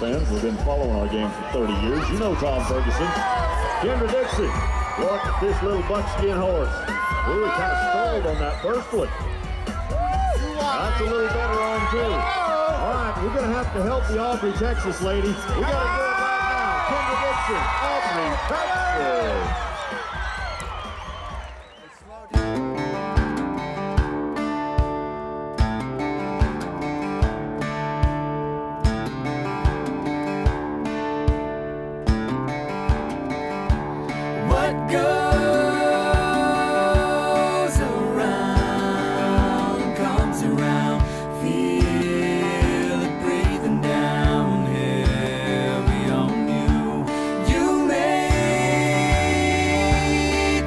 fans who've been following our game for 30 years. You know Tom Ferguson. Kendra Dickson. Look at this little buckskin horse. Ooh, he kind of stalled on that first one. That's a little better on too. All right, we're going to have to help the Aubrey, Texas lady. We got to do it right now. Kendra Dickson, Aubrey, Texas. What goes around comes around. Feel it breathing down heavy on you. You made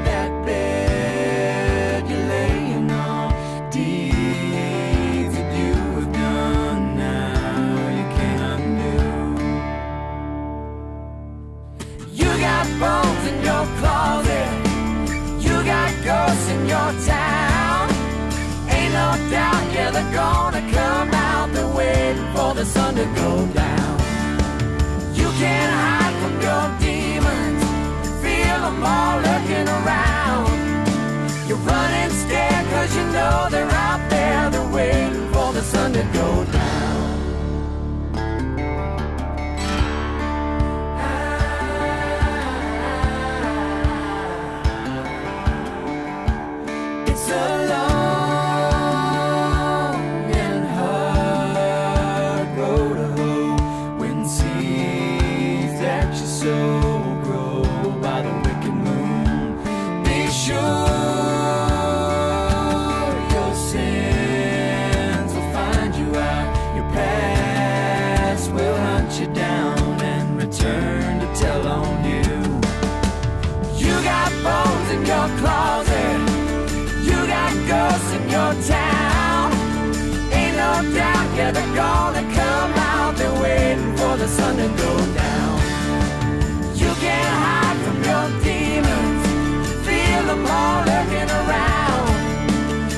that bed you're laying on. Deeds that you have done now you can't undo. You got bones in your closet, you got ghosts in your town. Ain't no doubt, yeah, they're gonna come out. They're waiting for the sun to go down. You can't hide from your demons, feel them all looking around. You're running scared cause you know they're out there. They're waiting for the sun to go down. It's a long and hard road to hoe when seeds that you sow grow by the wicked moon. Be sure your sins will find you out. Your past will hunt you down and return to tell on you. You got bones in your closet, you got ghosts in your town. Ain't no doubt, yeah, they're gonna come out. They're waiting for the sun to go down. You can't hide from your demons, feel them all looking around.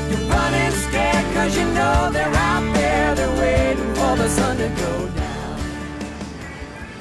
You're running scared cause you know they're out there. They're waiting for the sun to go down.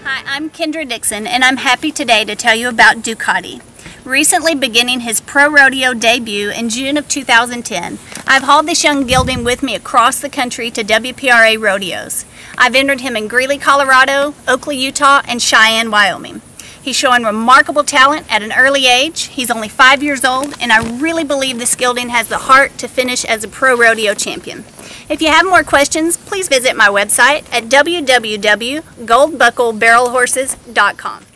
Hi, I'm Kendra Dickson, and I'm happy today to tell you about Ducati. Recently beginning his pro rodeo debut in June of 2010, I've hauled this young gelding with me across the country to WPRA rodeos. I've entered him in Greeley, Colorado, Oakley, Utah, and Cheyenne, Wyoming. He's showing remarkable talent at an early age. He's only 5 years old, and I really believe this gelding has the heart to finish as a pro rodeo champion. If you have more questions, please visit my website at www.goldbucklebarrelhorses.com.